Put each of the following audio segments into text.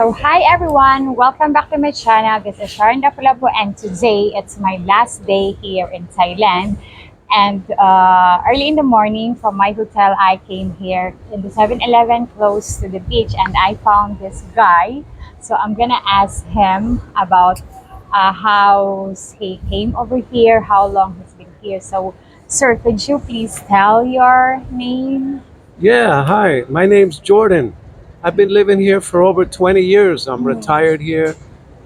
So hi everyone, welcome back to my channel. This is Sharon Dapulapu and today it's my last day here in Thailand. And early in the morning from my hotel, I came here in the 7-Eleven close to the beach and I found this guy. So I'm gonna ask him about how he came over here, how long he's been here. So sir, could you please tell your name? Yeah, hi. My name's Jordan. I've been living here for over 20 years. I'm retired here.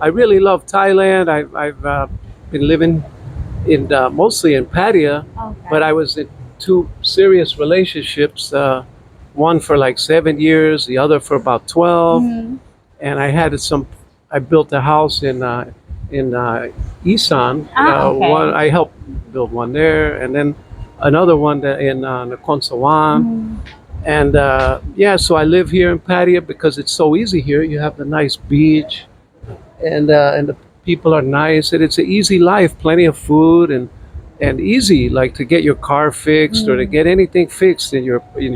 I really love Thailand. I've been living in mostly in Pattaya, but Okay. I was in two serious relationships. One for like 7 years, the other for about 12. Mhm. And I had some. I built a house in Isan. Okay. One I helped build one there, and then another one in Nakhon Sawan. Mhm. And yeah, so I live here in Pattaya because it's so easy here. You have the nice beach, and the people are nice, and it's an easy life. Plenty of food and easy, like to get your car fixed or to Mm. get anything fixed in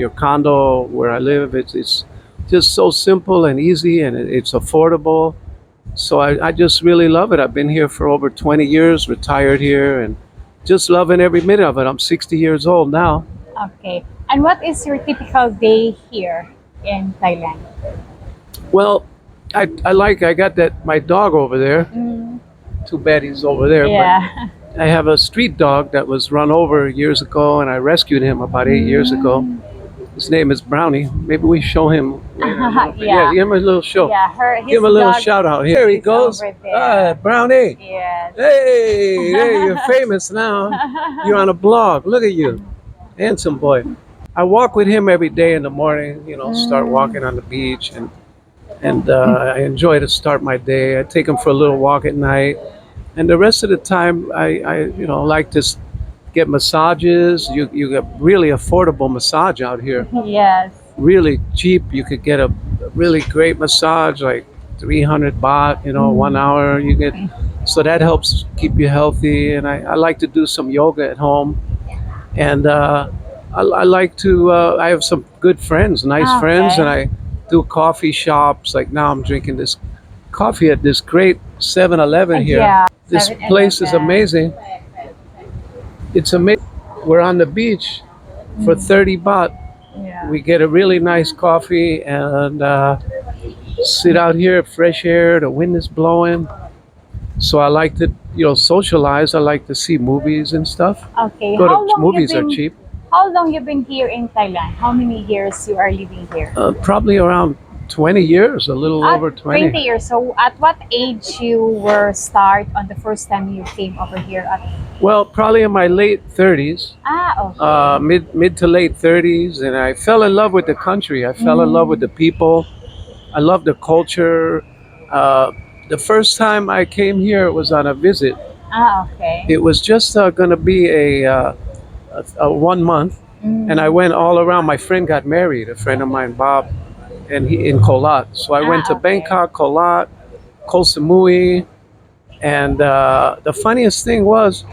your condo where I live. It's just so simple and easy, and it's affordable. So I just really love it. I've been here for over 20 years, retired here, and just loving every minute of it. I'm 60 years old now. Okay. And what is your typical day here in Thailand? Well, I got that my dog over there. Mm, Too bad he's over there, but yeah. I have a street dog that was run over years ago, and I rescued him about 8 years ago. Mm. His name is Brownie. Maybe we show him. A little bit. Yeah, Yeah. give him a little show. Yeah. Give His him a little dog shout out. Here he is goes. over there. Brownie. Yes. Hey, hey, you're famous now. You're on a blog. Look at you. Handsome boy. I walk with him every day in the morning, start Mm. walking on the beach, and I enjoy to start my day. I take him for a little walk at night, and the rest of the time, I like to get massages. You get really affordable massage out here, Yes. really cheap. You could get a really great massage, like 300 baht, 1 hour. You get so that helps keep you healthy. And I like to do some yoga at home, and I like to. I have some good friends, nice friends, and Okay. I do coffee shops. Like now, I'm drinking this coffee at this great 7-Eleven here. Yeah. This place is 7-Eleven. amazing. It's amazing. We're on the beach for Mm. 30 baht. Yeah. We get a really nice coffee and sit out here, fresh air, the wind is blowing. So I like to, socialize. I like to see movies and stuff. Okay. Go to movies are cheap. How long you been here in Thailand? How many years you are living here? Probably around 20 years, a little At over 20. 20 years. So at what age you were start on the first time you came over here at Well, probably in my late 30s, okay. mid to late 30s, and I fell in love with the country. I fell in love with Mm. the people. I love the culture. Uh, the first time I came here it was on a visit. Okay. It was just going to be a 1 month, and I Mm. went all around. My friend got married, a friend of mine, Bob, and he in Kolat. So I went to Okay. Bangkok, Kolat, Koh Samui, and the funniest thing was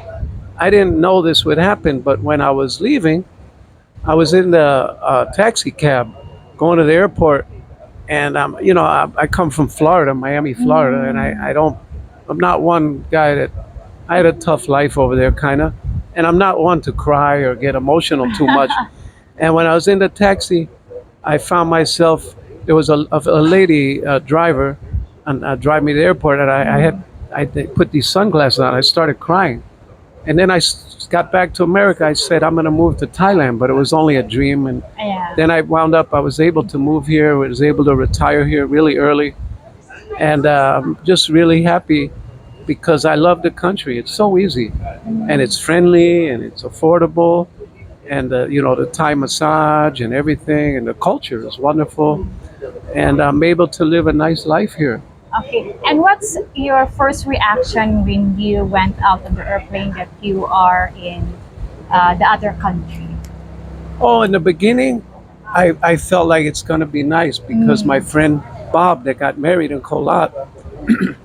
I didn't know this would happen, but when I was leaving, I was in the taxi cab going to the airport, and I come from Florida, Miami, Florida, and I Mm. don't, I'm not one guy that I had a tough life over there, kind of, and I'm not one to cry or get emotional too much. And when I was in the taxi, I found myself there was a lady driver and drive me to the airport, and Mm. I put these sunglasses on. I started crying, and then got back to America. I said I'm going to move to Thailand, but it was only a dream. And Yeah. then I wound up. I was able to move here. Was able to retire here really early, and I'm just really happy because I love the country. It's so easy, and it's friendly, and it's affordable, and the Thai massage and everything, and the culture is wonderful, and I'm able to live a nice life here. Okay. And what's your first reaction when you went out on the airplane that you are in the other country? Oh, in the beginning, I felt like it's going to be nice because my Mm. friend Bob that got married in Kolat,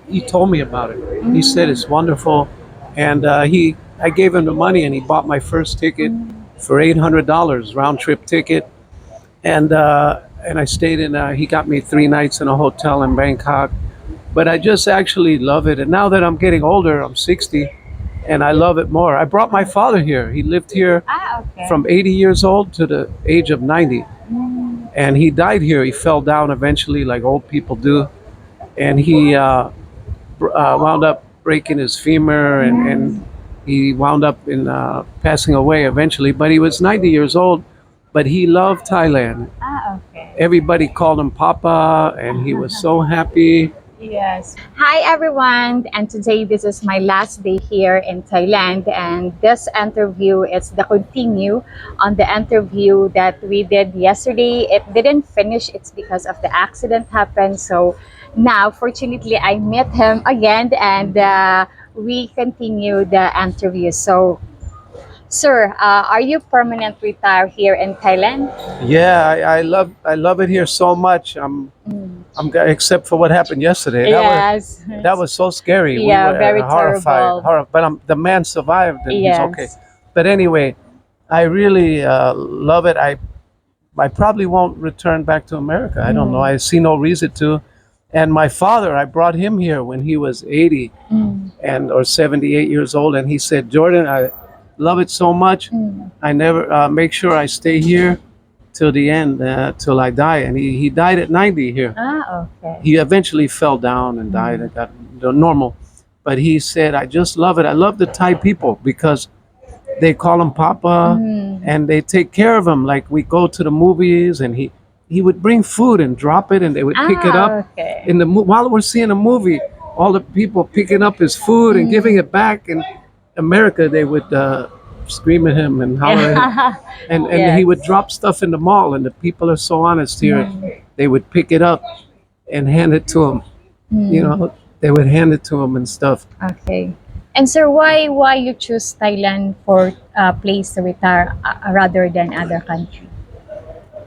he told me about it. He said Mm. it's wonderful, and I gave him the money, and he bought my first ticket Mm. for $800 round trip ticket, and and I stayed in. He got me 3 nights in a hotel in Bangkok. But I just actually love it. And now that I'm getting older, I'm 60, and I love it more. I brought my father here. He lived here Okay. from 80 years old to the age of 90, and he died here. He fell down eventually, like old people do, and he wound up breaking his femur, and he wound up in passing away eventually. But he was 90 years old, but he loved Thailand. Okay. Everybody called him Papa, and he was so happy. Yes. Hi everyone, and today this is my last day here in Thailand, and this interview is the continue on the interview that we did yesterday. It didn't finish, it's because of the accident happened. So now, fortunately, I met him again, and we continue the interview. So, sir, are you permanent retired here in Thailand? Yeah, I love it here so much. Except for what happened yesterday. Yes. That was so scary. We Yeah, were very horrified, terrible. but the man survived and he's okay. Yes. But anyway, I really love it. I probably won't return back to America. I don't know. I see no reason to. And my father, I brought him here when he was 80 and or 78 years old, and he said, "Jordan, I love it so much. I never make sure I stay here till the end, till I die." And he died at 90 here. Okay. He eventually fell down and died and got normal. But he said, "I just love it. I love the Thai people because they call him Papa and they take care of him. Like we go to the movies and he would bring food and drop it and they would pick it up Okay. in the while we're seeing a movie. All the people picking up his food and giving it back. In America, they would scream at him and holler at him. And he would drop stuff in the mall, and the people are so honest here. They would pick it up and hand it to him. You know, they would hand it to him and stuff. Okay. And sir, why you choose Thailand for a place to retire rather than other country?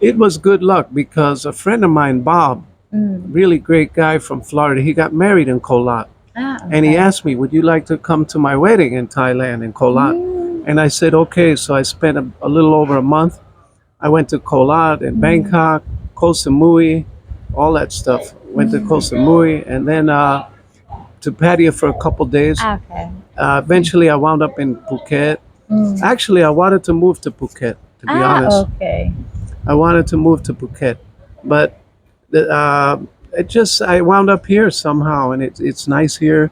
It was good luck because a friend of mine, Bob, really great guy from Florida, he got married in Kolat. And he Okay. asked me, "Would you like to come to my wedding in Thailand, in Kolat?" And I said, "Okay." So I spent a little over a month. I went to Kolat and Bangkok, Koh Samui, all that stuff. Went to Koh Samui and then to Pattaya for a couple days. Okay. Eventually, I wound up in Phuket. Actually, I wanted to move to Phuket, to be honest. Okay. I wanted to move to Phuket, but I wound up here somehow, and it's nice here.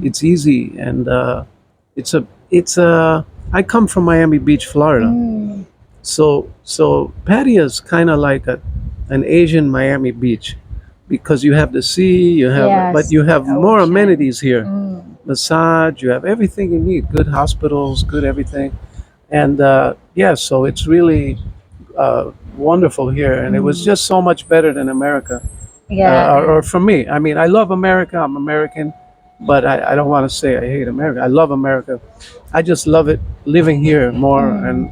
It's easy, and it's a. I come from Miami Beach, Florida, so Pattia's kind of like an Asian Miami Beach, because you have the sea, but Yes, you have more ocean. amenities here. Massage, you have everything you need, good hospitals, good everything, and yeah, so it's really wonderful here, and it was just so much better than America. Yeah. Or for me, I mean, I love America. I'm American, but I don't want to say I hate America. I love America. I just love it living here more, and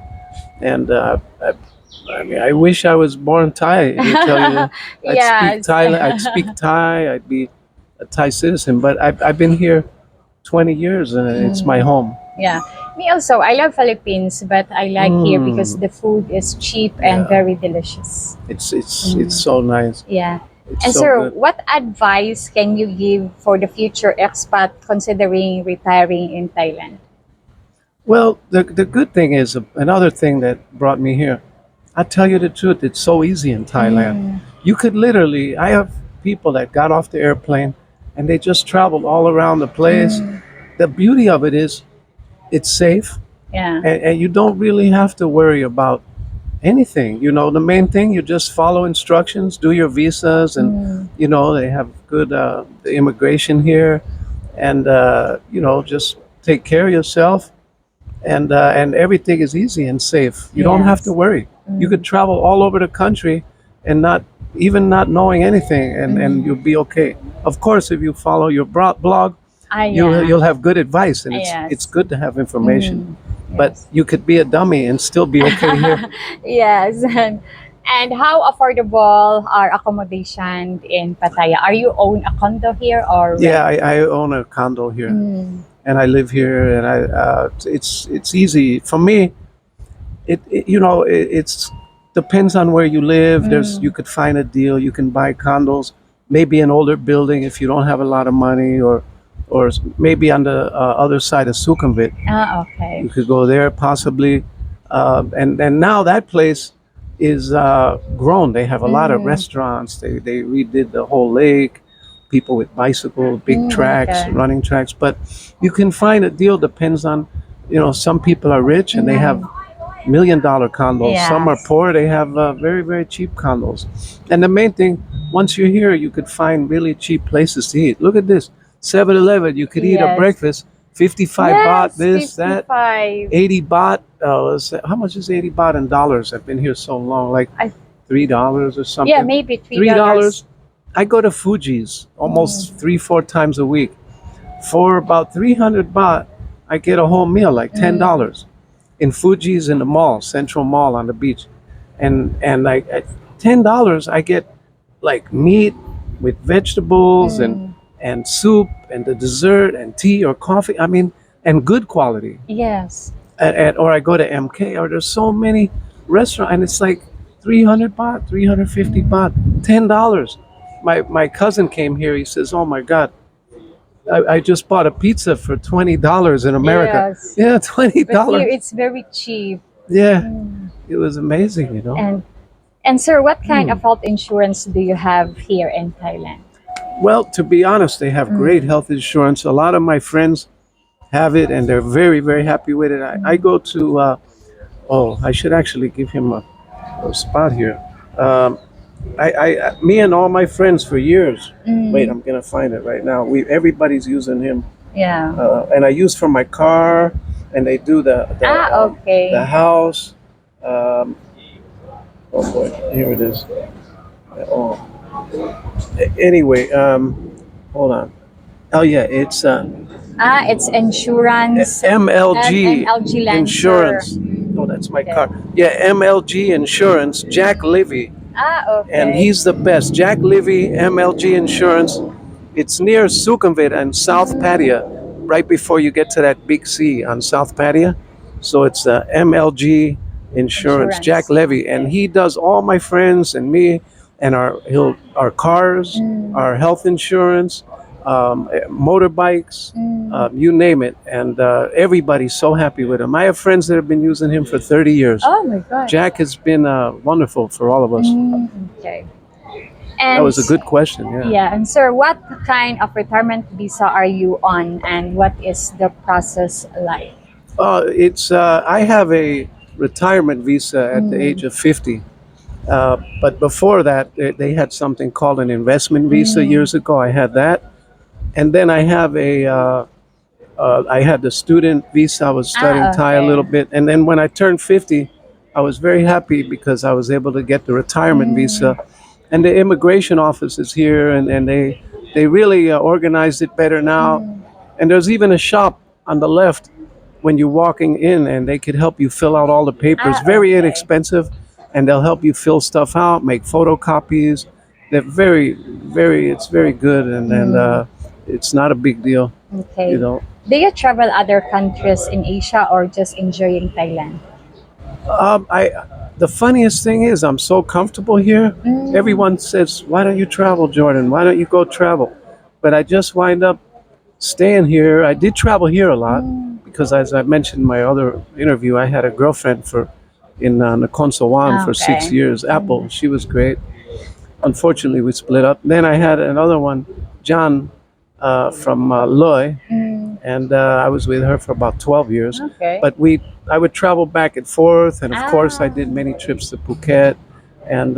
I mean, I wish I was born Thai. To tell you, I'd speak Yes. Thai. I'd speak Thai. I'd be a Thai citizen. But I've been here 20 years, and it's my home. Yeah. Me also, I love Philippines, but I like here because the food is cheap and Yeah. very delicious. It's so nice. Yeah. It's And so sir, good. what advice can you give for the future expat considering retiring in Thailand? Well, the good thing is another thing that brought me here. I tell you the truth, it's so easy in Thailand. You could literally. I have people that got off the airplane and they just traveled all around the place. The beauty of it is it's safe, Yeah. and you don't really have to worry about anything. You know, the main thing, you just follow instructions, do your visas, and you know they have good the immigration here, and you know, just take care of yourself, and everything is easy and safe. You don't have to Yes. worry. You could travel all over the country and not knowing anything, and you'll be okay. Of course, if you follow your blog, Yeah. you'll have good advice, and it's Yes. good to have information. But Yes. you could be a dummy and still be okay here. Yes. And how affordable are accommodation in Pattaya? Are you own a condo here or Yeah, rent? I own a condo here, and I live here, and it's easy for me. It's depends on where you live. There's you Mm. could find a deal. You can buy condos, maybe an older building if you don't have a lot of money, or maybe on the other side of Sukhumvit. Ah, okay. You could go there possibly, and now that place is grown. They have a lot of Mm. restaurants. They redid the whole lake. People with bicycles, big Mm, tracks, okay. running tracks. But you can find a deal. Depends on, some people are rich and they have Mm. $1 million condos. Some are Yes. poor. They have very, very cheap condos. And the main thing, once you're here, you could find really cheap places to eat. Look at this, 7-Eleven. You could eat a Yes. breakfast, 55 baht, Yes, this, that, 55. 80 baht. How much is 80 baht in dollars? I've been here so long, like I, $3 or yeah, something. maybe $3. $3. I go to Fuji's almost Mm. 3, 4 times a week. For about 300 baht, I get a whole meal, like Mm. $10 in Fuji's in the mall, Central Mall on the beach, and like at $10 I get like meat with vegetables Mm. and soup and the dessert and tea or coffee. I mean, and good quality. Yes. Or I go to MK, or there's so many restaurants, and it's like 300 baht, 350 baht, $10. My cousin came here. He says, "Oh my God, I just bought a pizza for $20 in America." Yes. Yeah, twenty But here dollars. it's very cheap. Yeah, Mm. it was amazing. And sir, what kind Hmm. of health insurance do you have here in Thailand? Well, to be honest, they have great Mm. health insurance. A lot of my friends have it, and they're very, very happy with it. I go to, oh, I should actually give him a spot here. Um, me and all my friends for years. Wait, Mm. I'm gonna find it right now. Everybody's using him, Yeah. and I use for my car, and they do the Okay. house. Um, oh boy, here it is. Oh, anyway, hold on. Oh yeah, it's It's insurance and MLG LG Lancer. Insurance. Oh, that's my Okay. car. Yeah, MLG Insurance. Jack Livy, and Okay. he's the best. Jack Livy, MLG Insurance. It's near Sukhumvit and South Pattaya, right before you get to that big sea on South Pattaya. So it's MLG Insurance, Jack Insurance. Levy, and Okay. he does all my friends and me and our cars, Mm. our health insurance, motorbikes, Mm. you name it, and everybody's so happy with him. I have friends that have been using him for 30 years. Oh my God. Jack has been wonderful for all of us. Mm, okay. That And was a good question. Yeah. yeah, and sir, what kind of retirement visa are you on, and what is the process like? It's I have a retirement visa at the age Mm. of 50. But before that, they had something called an investment visa Mm. years ago. I had that, and then I have I had the student visa. I was studying Thai a Okay. little bit, and then when I turned 50, I was very happy because I was able to get the retirement Mm. visa, and the immigration office is here, and they really organized it better now. Mm. And there's even a shop on the left when you're walking in, and they could help you fill out all the papers. Very Okay. inexpensive, and they'll help you fill stuff out, make photocopies. They're it's very good, and Mm. it's not a big deal, you Okay. know. Do you travel other countries in Asia or just enjoying Thailand? I The funniest thing is I'm so comfortable here. Mm. Everyone says, "Why don't you travel, Jordan? Why don't you go travel?" But I just wind up staying here. I did travel here a lot Mm. because, as I mentioned in my other interview, I had a girlfriend in Nakhon Sawan for six Okay. years. Apple, Mm. she was great. Unfortunately, we split up. Then I had another one, John, from Loy, Mm. and I was with her for about 12 years. Okay. But I would travel back and forth, and of course, I Ah. did many trips to Phuket, and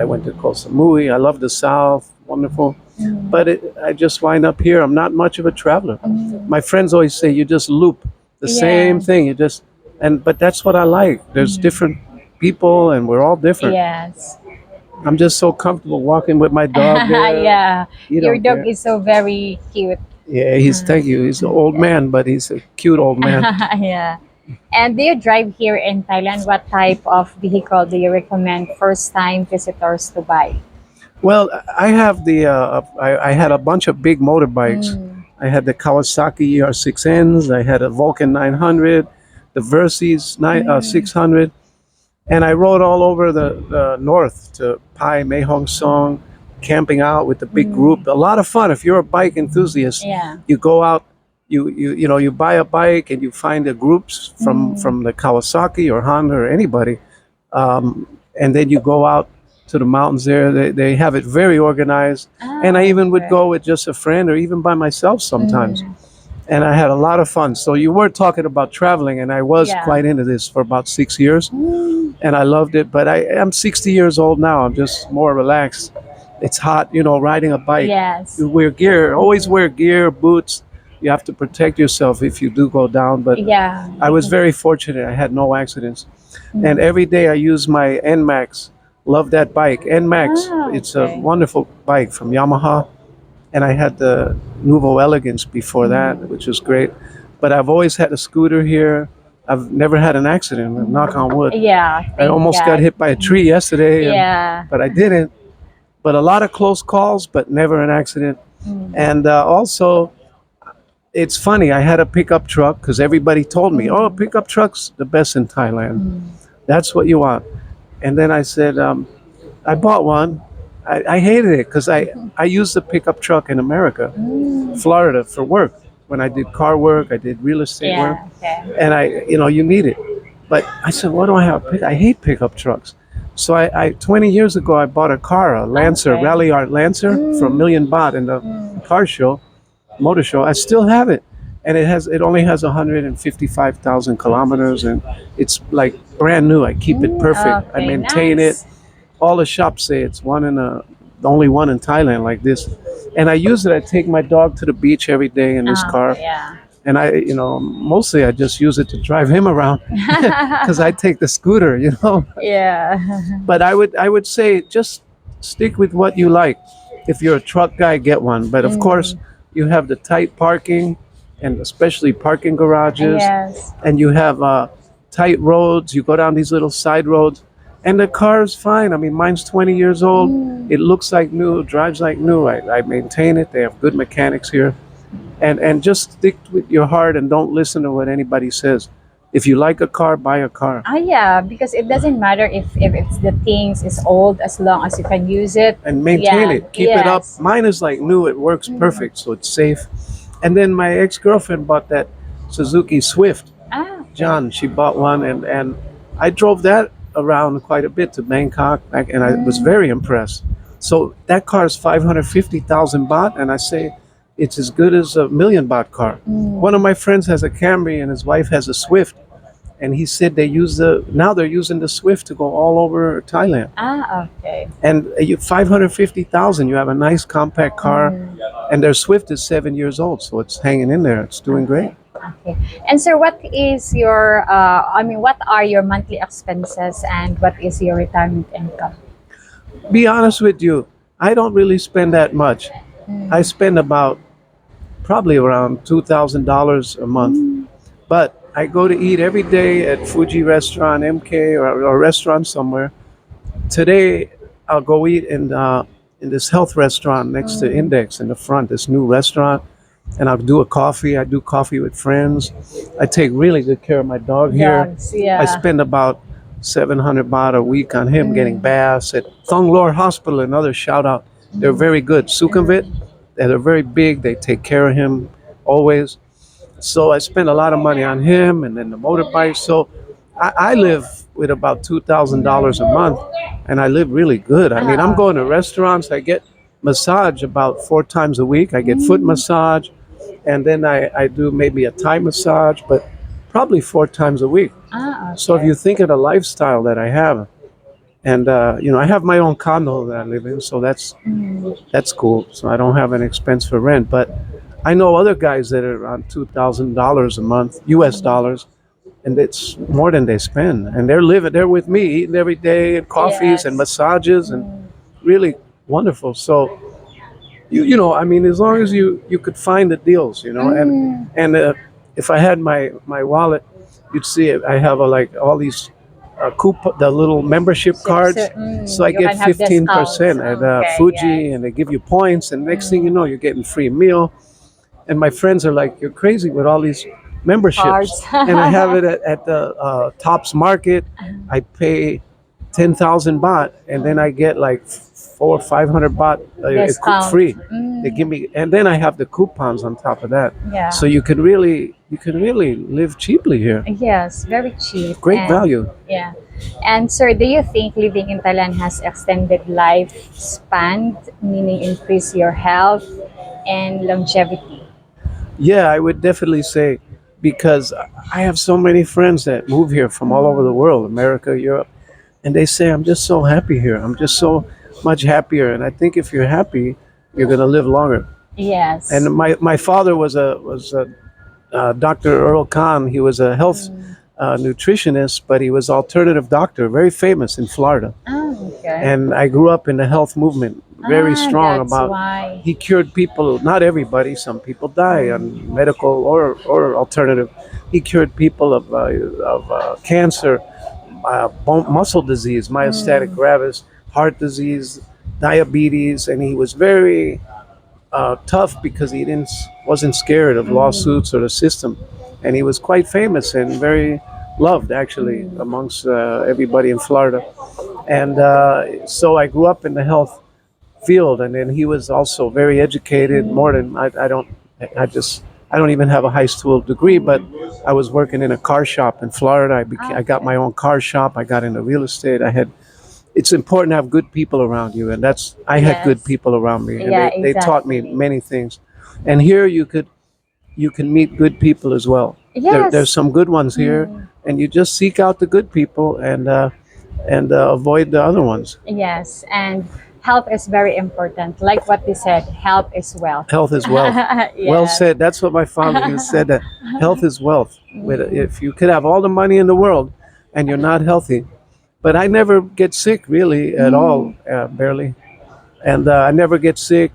I went to Koh Samui. I love the South, wonderful. Mm. But I just wind up here. I'm not much of a traveler. Mm. My friends always say you just loop the same Yeah. thing. But that's what I like. There's different people, and we're all different. Yes. I'm just so comfortable walking with my dog there. Yeah. You Your don't dog care. is so very cute. Yeah, thank you. He's an old man, but he's a cute old man. Yeah. And do you drive here in Thailand? What type of vehicle do you recommend first time visitors to buy? Well, I have I had a bunch of big motorbikes. Mm. I had the Kawasaki ER6Ns. I had a Vulcan 900, the Versys Mm. 600. And I rode all over the north to Pai, Mae Hong Song, camping out with the big group. A lot of fun. If you're a bike enthusiast, Yeah. you go out, you buy a bike and you find the groups from the Kawasaki or Honda or anybody, and then you go out to the mountains there. They have it very organized. And I Ah, even would okay. go with just a friend or even by myself sometimes. Mm. And I had a lot of fun. So you were talking about traveling, and I was Yeah. quite into this for about 6 years, Mm. and I loved it. But I'm 60 years old now. I'm just more relaxed. It's hot, riding a bike. Yes. You wear gear. Always wear gear, boots. You have to protect yourself if you do go down. But Yeah. I was very fortunate. I had no accidents. And Mm. every day I use my NMAX. Love that bike. NMAX. Ah, It's a okay. wonderful bike from Yamaha. And I had the Nouveau Elegance before that, Mm. which was great. But I've always had a scooter here. I've never had an accident, knock on wood. Yeah, I thank almost got God. hit by a tree yesterday, Yeah. but I didn't. But a lot of close calls, but never an accident. Mm. And also, it's funny, I had a pickup truck because everybody told me, oh, Mm. pickup truck's the best in Thailand. Mm. That's what you want. And then I said, I bought one. I hated it because I used the pickup truck in America, Mm. Florida, for work. When I did car work, I did real estate work, Yeah, okay. and you need it. But I said, what do I have? I hate pickup trucks. So 20 years ago, I bought a car, a Lancer, Okay. Rally Art Lancer for a Mm. million baht in the Mm. car show, motor show. I still have it, and it only has 155,000 kilometers, and it's like brand new. I keep it Mm. perfect. I Okay, maintain it. nice. All the shops say it's the only one in Thailand like this. And I use it. I take my dog to the beach every day in this Ah, car, okay, yeah. and mostly I just use it to drive him around because I take the scooter. Yeah. But I would say just stick with what you like. If you're a truck guy, get one. But of course, Mm. you have the tight parking, and especially parking garages, Yes. and you have tight roads. You go down these little side roads, and the car is fine. I mean, mine's 20 years old. Mm. It looks like new, drives like new. I maintain it. They have good mechanics here, and just stick with your heart and don't listen to what anybody says. If you like a car, buy a car Ah, yeah, because it doesn't matter if it's the things is old as long as you can use it. and maintain Yeah. it. Keep it up. Yes. Mine is like new. It works Mm. perfect, so it's safe. And then my ex-girlfriend bought that Suzuki Swift. Ah, okay. John, she bought one, and I drove that around quite a bit to Bangkok, and I was Mm. very impressed. So that car is 550,000 baht, and I say it's as good as a million baht car. Mm. One of my friends has a Camry, and his wife has a Swift, and he said now they're using the Swift to go all over Thailand. Ah, okay. And you 550,000, you have a nice compact car, Mm. and their Swift is 7 years old, so it's hanging in there. It's doing great. Okay. And sir, what is your what are your monthly expenses and what is your retirement income? Be honest with you, I don't really spend that much. I spend about probably around $2,000 a month. But I go to eat every day at Fuji restaurant, MK, or a restaurant somewhere. Today, I'll go eat in this health restaurant next to Index in the front, this new restaurant. And I'll do a coffee. I do coffee with friends. I take really good care of my dog here. Dogs, I yeah. spend about 700 baht a week on him getting baths at Thong Lor Hospital. Another shout out. They're very good. Sukhumvit, they're very big. They take care of him always. So I spend a lot of money on him and then the motorbike. So I live with about $2,000 a month, and I live really good. I mean, I'm going to restaurants. I get massage about 4 times a week. I get foot massage, and then I do maybe a Thai massage, but probably 4 times a week. Ah, So if okay. you think of the lifestyle that I have, and I have my own condo that I live in, so that's cool. So I don't have an expense for rent. But I know other guys that are around $2,000 a month, U.S. dollars, and it's more than they spend. And they're living, they're with me, eating every day, and coffees and Yes. massages, and really wonderful. So I mean, as long as you could find the deals, and if I had my wallet, you'd see it. I have like all these the little membership cards, so I You get can have discounts. 15% at Okay, Fuji, yes. and they give you points, and next thing you know, you're getting free meal. And my friends are like, "You're crazy with all these memberships, Cards. and I have it at the Tops Market. I pay 10,000 baht, and then I get like 400 or 500 baht Discount. free. They Mm, give me, and then I have the coupons on top of that. yeah. So you can really live cheaply here. Yes, very cheap. Great And value. yeah. And sir, do you think living in Thailand has extended lifespan, meaning increase your health and longevity? Yeah, I would definitely say, because I have so many friends that move here from all over the world, America, Europe, and they say I'm just so happy here. I'm just so much happier, and I think if you're happy, you're going to live longer. Yes. And my father was a Dr. Earl Khan. He was a health nutritionist, but he was alternative doctor, very famous in Florida. Oh, okay. And I grew up in the health movement, very strong That's about. why. He cured people, not everybody. Some people die on medical or alternative. He cured people of cancer, muscle disease, myostatic gravis, heart disease, diabetes, and he was very tough because he didn't wasn't scared of lawsuits or the system, and he was quite famous and very loved actually amongst everybody in Florida. And so I grew up in the health field, and then he was also very educated. More than I don't, I just I don't even have a high school degree, but I was working in a car shop in Florida. I got my own car shop. I got into real estate. I had it's important to have good people around you, and that's I had good Yes. people around me, and Yeah, they taught me exactly. many things. And here you can meet good people as well. There's Yes. some good ones here, and you just seek out the good people and avoid the other ones. Yes. And health is very important. Like what you said, health is wealth. Health is wealth. Well Yes. said. That's what my father he said, that health is wealth. If you could have all the money in the world and you're not healthy, but I never get sick really at all, barely, and I never get sick,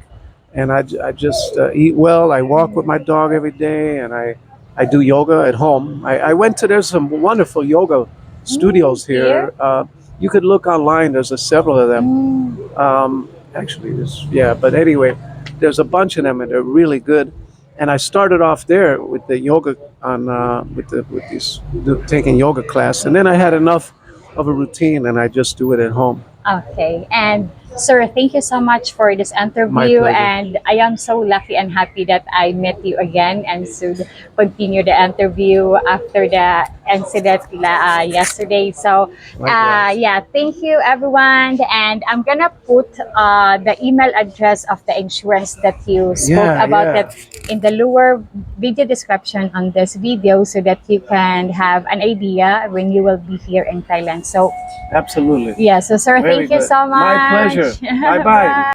and I just eat well. I walk with my dog every day, and I do yoga at home. I went to there's some wonderful yoga studios Here? here. You could look online. There's several of them. Mm. Actually, yeah, but anyway, there's a bunch of them, and they're really good. And I started off there with the yoga on with these taking yoga class, and then I had enough of a routine, and I just do it at home. Okay. And sir, thank you so much for this My interview. pleasure. And I am so lucky and happy that I met you again and should continue the interview after the incident yesterday. So, Likewise. yeah, thank you everyone. And I'm gonna put the email address of the insurance that you spoke Yeah, about yeah, that in the lower video description on this video so that you can have an idea when you will be here in Thailand. So, absolutely. yeah, so sir, Very thank you good. so My pleasure. much. Bye bye. Bye.